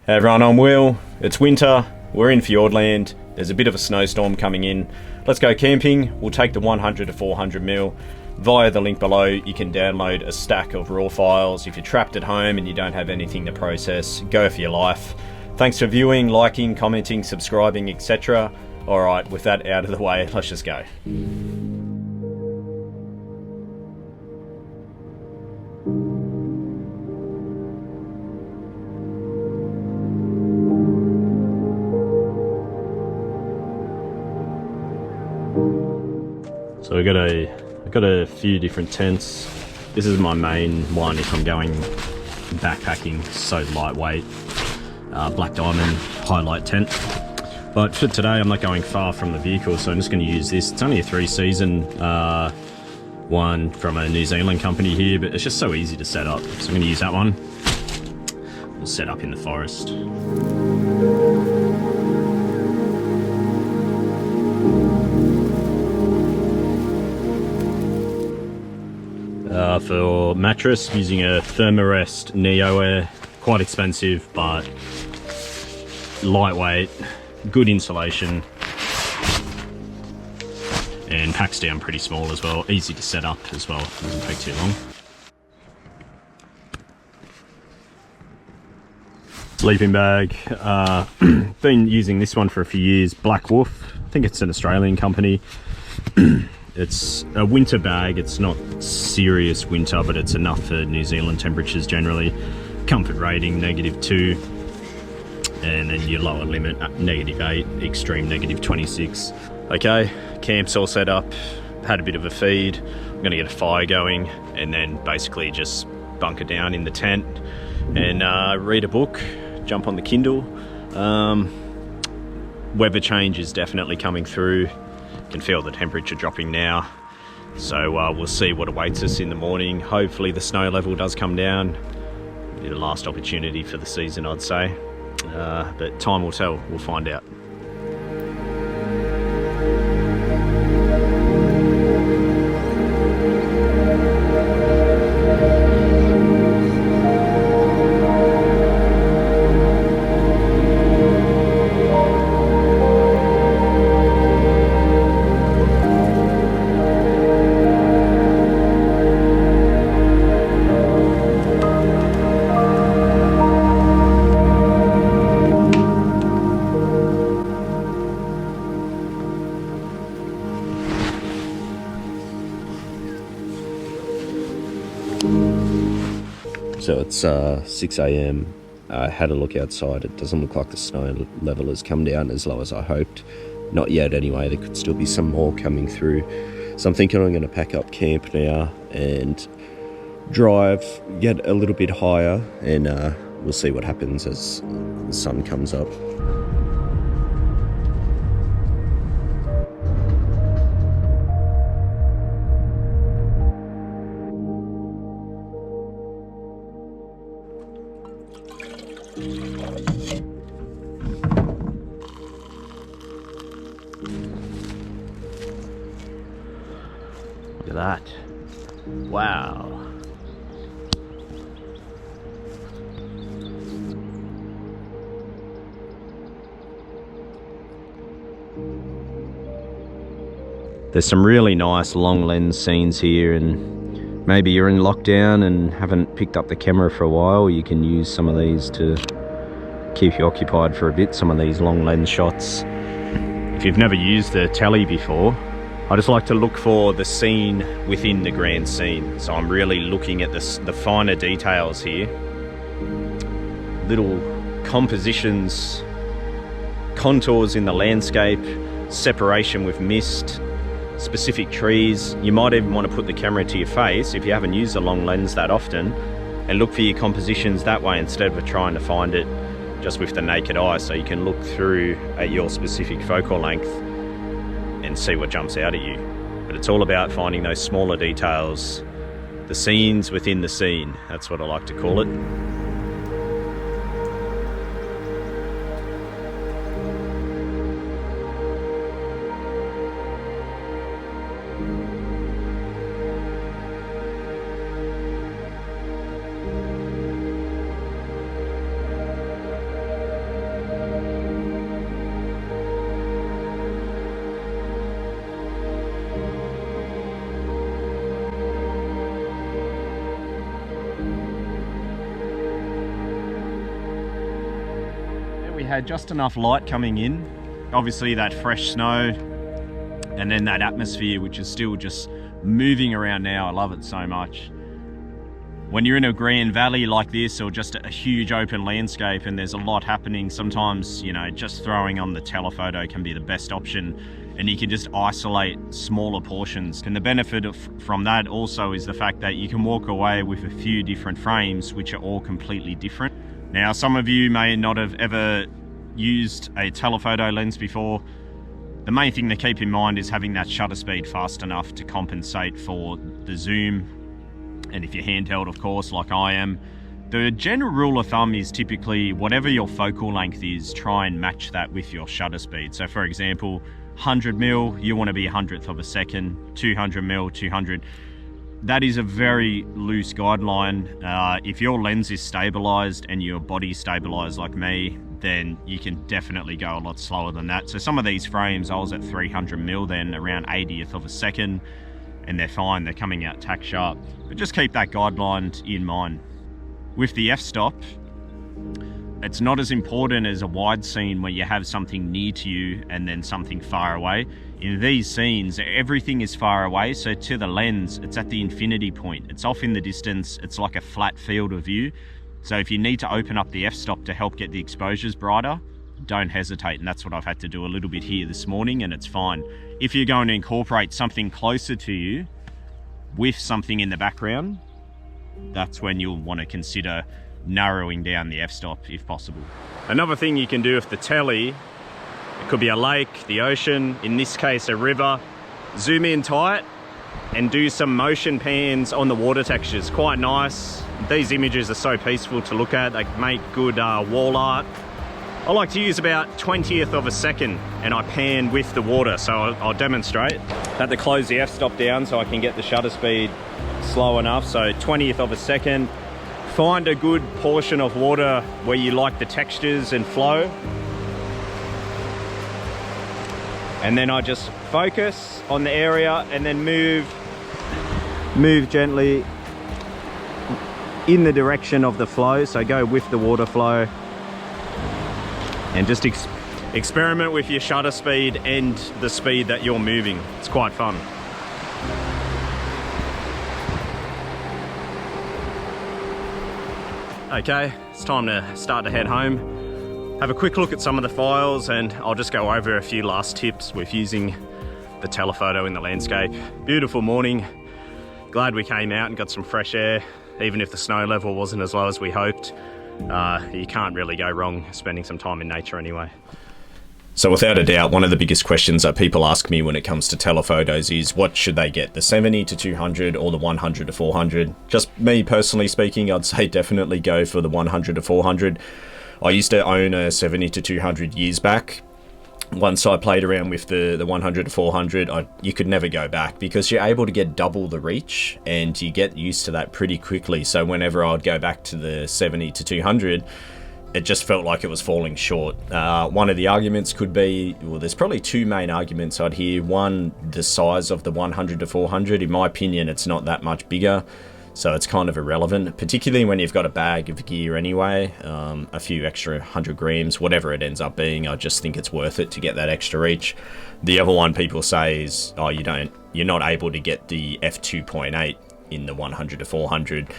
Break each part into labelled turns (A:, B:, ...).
A: Hey everyone, I'm Will. It's winter, we're in Fiordland, there's a bit of a snowstorm coming in. Let's go camping. We'll take the 100mm-400mm. Via the link below, you can download a stack of raw files. If you're trapped at home and you don't have anything to process, go for your life. Thanks for viewing, liking, commenting, subscribing, etc. Alright, with that out of the way, let's just go. So I got a few different tents. This is my main one if I'm going backpacking, so lightweight. Black diamond highlight tent. But for today I'm not going far from the vehicle, so I'm just going to use this. It's only a 3-season one from a New Zealand company here, but it's just so easy to set up. So I'm going to use that one. We'll set up in the forest. For mattress, using a Thermarest Neo Air, quite expensive but lightweight, good insulation, and packs down pretty small as well, easy to set up as well, doesn't take too long. Sleeping bag, been using this one for a few years, Black Wolf, I think it's an Australian company. It's a winter bag, it's not serious winter, but it's enough for New Zealand temperatures generally. Comfort rating, -2. And then your lower limit at -8, extreme -26. Okay, camp's all set up, had a bit of a feed. I'm gonna get a fire going and then basically just bunker down in the tent and read a book, jump on the Kindle. Weather change is definitely coming through. Can feel the temperature dropping now, so we'll see what awaits us in the morning. Hopefully the snow level does come down. The last opportunity for the season, I'd say, but time will tell. We'll find out. So it's 6 AM. I had a look outside. It doesn't look like the snow level has come down as low as I hoped. Not yet anyway, there could still be some more coming through. So I'm thinking I'm going to pack up camp now and drive, get a little bit higher, and we'll see what happens as the sun comes up. Look at that. Wow. There's some really nice long lens scenes here, and maybe you're in lockdown and haven't picked up the camera for a while. You can use some of these to keep you occupied for a bit, some of these long lens shots. If you've never used a tele before, I just like to look for the scene within the grand scene. So I'm really looking at the finer details here. Little compositions, contours in the landscape, separation with mist, specific trees. You might even want to put the camera to your face if you haven't used a long lens that often, and look for your compositions that way instead of trying to find it just with the naked eye, so you can look through at your specific focal length and see what jumps out at you. But it's all about finding those smaller details, the scenes within the scene. That's what I like to call it. we had just enough light coming in, obviously that fresh snow, and then that atmosphere which is still just moving around now. I love it so much. When you're in a grand valley like this, or just a huge open landscape and there's a lot happening, sometimes, you know, just throwing on the telephoto can be the best option, and you can just isolate smaller portions. And the benefit from that also is the fact that you can walk away with a few different frames which are all completely different. Now, some of you may not have ever used a telephoto lens before. The main thing to keep in mind is having that shutter speed fast enough to compensate for the zoom. And if you're handheld, of course, like I am, the general rule of thumb is typically whatever your focal length is, try and match that with your shutter speed. So for example, 100mm, you want to be 100th of a second, 200mm, 200. That is a very loose guideline. If your lens is stabilized and your body stabilized like me, then you can definitely go a lot slower than that. So some of these frames, I was at 300mm then, around 80th of a second, and they're fine, they're coming out tack sharp. But just keep that guideline in mind. With the f-stop, it's not as important as a wide scene where you have something near to you and then something far away. In these scenes, everything is far away, so to the lens, it's at the infinity point. It's off in the distance, it's like a flat field of view. So if you need to open up the f-stop to help get the exposures brighter, don't hesitate, and that's what I've had to do a little bit here this morning, and it's fine. If you're going to incorporate something closer to you with something in the background, that's when you'll want to consider narrowing down the f-stop if possible. Another thing you can do with the tele, it could be a lake, the ocean, in this case a river, zoom in tight and do some motion pans on the water textures. Quite nice. These images are so peaceful to look at, they make good wall art. I like to use about 20th of a second and I pan with the water, so I'll demonstrate. Had to close the f-stop down so I can get the shutter speed slow enough, so 20th of a second. Find a good portion of water where you like the textures and flow. And then I just focus on the area and then move gently in the direction of the flow, so go with the water flow. And just experiment with your shutter speed and the speed that you're moving. It's quite fun. Okay, it's time to start to head home. Have a quick look at some of the files, and I'll just go over a few last tips with using the telephoto in the landscape. Beautiful morning. Glad we came out and got some fresh air, even if the snow level wasn't as low as we hoped. You can't really go wrong spending some time in nature anyway. So without a doubt, one of the biggest questions that people ask me when it comes to telephotos is what should they get, the 70-200 or the 100-400? Just me personally speaking, I'd say definitely go for the 100-400. I used to own a 70-200 years back. Once I played around with the 100-400, you could never go back because you're able to get double the reach and you get used to that pretty quickly. So whenever I'd go back to the 70-200, it just felt like it was falling short. One of the arguments could be, well, there's probably two main arguments I'd hear. One, the size of the 100-400. In my opinion, it's not that much bigger, so it's kind of irrelevant, particularly when you've got a bag of gear anyway, a few extra 100 grams, whatever it ends up being. I just think it's worth it to get that extra reach. The other one people say is, oh, you're not able to get the f2.8 in the 100-400.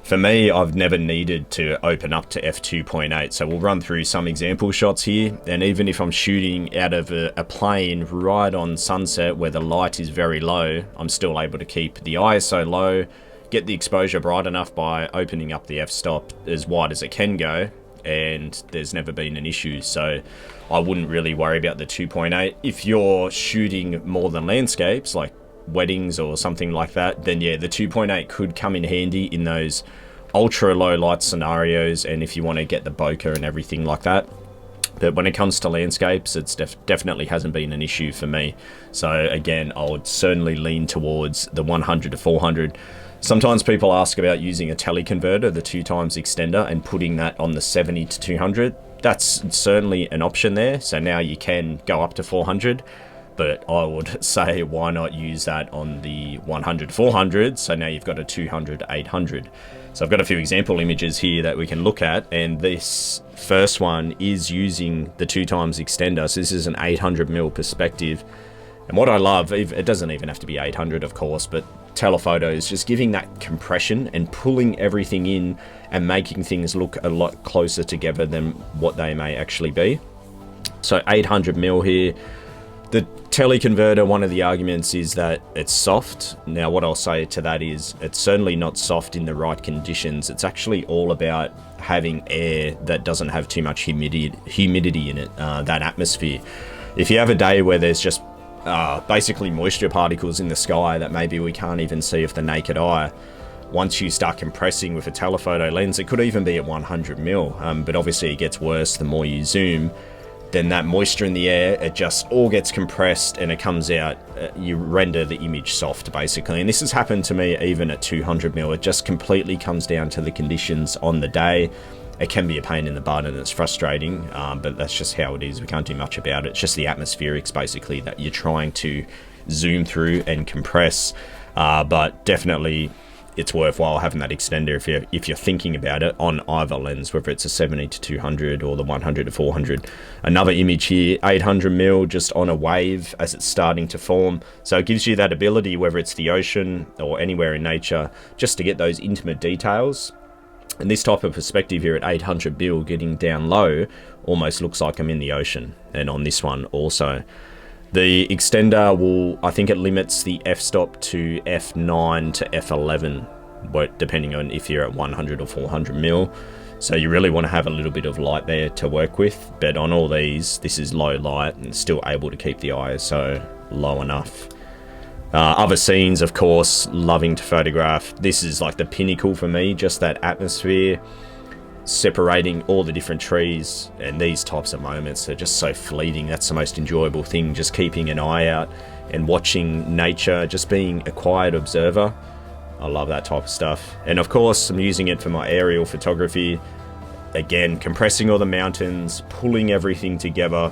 A: For me, I've never needed to open up to f2.8, so we'll run through some example shots here. And even if I'm shooting out of a plane right on sunset where the light is very low, I'm still able to keep the ISO low, get the exposure bright enough by opening up the f-stop as wide as it can go, and there's never been an issue. So I wouldn't really worry about the 2.8. If you're shooting more than landscapes, like weddings or something like that, then yeah, the 2.8 could come in handy in those ultra low light scenarios, and if you want to get the bokeh and everything like that. But when it comes to landscapes, it's definitely hasn't been an issue for me. So again, I would certainly lean towards the 100-400. Sometimes people ask about using a teleconverter, the 2x extender, and putting that on the 70-200. That's certainly an option there. So now you can go up to 400. But I would say, why not use that on the 100-400? So now you've got a 200-800. So I've got a few example images here that we can look at, and this first one is using the 2x extender. So this is an 800mm perspective. And what I love, it doesn't even have to be 800 of course, but telephoto is just giving that compression and pulling everything in and making things look a lot closer together than what they may actually be. So 800mm here. The teleconverter, one of the arguments is that it's soft. Now what I'll say to that is it's certainly not soft in the right conditions. It's actually all about having air that doesn't have too much humidity in it, that atmosphere. If you have a day where there's just basically moisture particles in the sky that maybe we can't even see with the naked eye, once you start compressing with a telephoto lens, it could even be at 100mm, but obviously it gets worse the more you zoom. Then that moisture in the air, it just all gets compressed and it comes out, you render the image soft basically. And this has happened to me even at 200mm. It just completely comes down to the conditions on the day. It can be a pain in the butt and it's frustrating, but that's just how it is. We can't do much about it. It's just the atmospherics basically that you're trying to zoom through and compress. But definitely it's worthwhile having that extender if you're thinking about it on either lens, whether it's a 70-200 or the 100-400. Another image here, 800mm, just on a wave as it's starting to form. So it gives you that ability, whether it's the ocean or anywhere in nature, just to get those intimate details. And this type of perspective here at 800mm, getting down low, almost looks like I'm in the ocean. And on this one also. The extender will, I think it limits the f-stop to f9 to f11, but depending on if you're at 100 or 400mm. So you really want to have a little bit of light there to work with. But on all these, this is low light and still able to keep the ISO low enough. Other scenes, of course, loving to photograph. This is like the pinnacle for me, just that atmosphere, separating all the different trees, and these types of moments are just so fleeting. That's the most enjoyable thing, just keeping an eye out and watching nature, just being a quiet observer. I love that type of stuff. And of course I'm using it for my aerial photography. Again, compressing all the mountains, pulling everything together.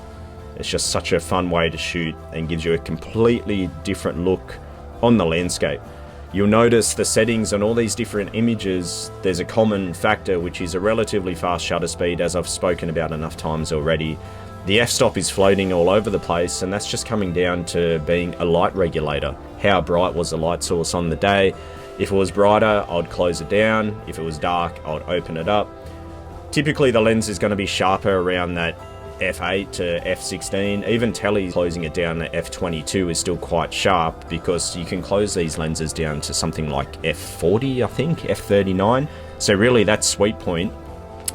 A: It's just such a fun way to shoot and gives you a completely different look on the landscape. You'll notice the settings on all these different images, there's a common factor, which is a relatively fast shutter speed, as I've spoken about enough times already. The f-stop is floating all over the place, and that's just coming down to being a light regulator. How bright was the light source on the day? If it was brighter, I'd close it down. If it was dark, I'd open it up. Typically the lens is going to be sharper around that f8 to f16. Even tele closing it down at f22 is still quite sharp, because you can close these lenses down to something like f40, I think, f39. So really that sweet point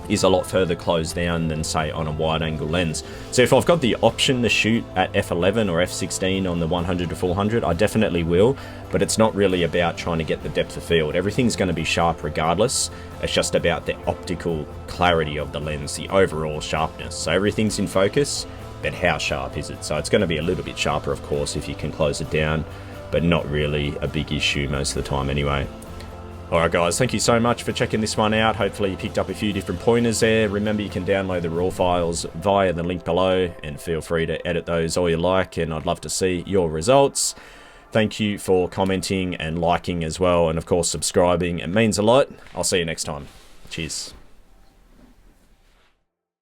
A: is a lot further closed down than say on a wide angle lens. So if I've got the option to shoot at f11 or f16 on the 100-400, I definitely will, but it's not really about trying to get the depth of field. Everything's going to be sharp regardless. It's just about the optical clarity of the lens, the overall sharpness. So everything's in focus, but how sharp is it? So it's going to be a little bit sharper, of course, if you can close it down, but not really a big issue most of the time anyway. Alright guys, thank you so much for checking this one out. Hopefully you picked up a few different pointers there. Remember, you can download the raw files via the link below, and feel free to edit those all you like, and I'd love to see your results. Thank you for commenting and liking as well, and of course subscribing. It means a lot. I'll see you next time. Cheers.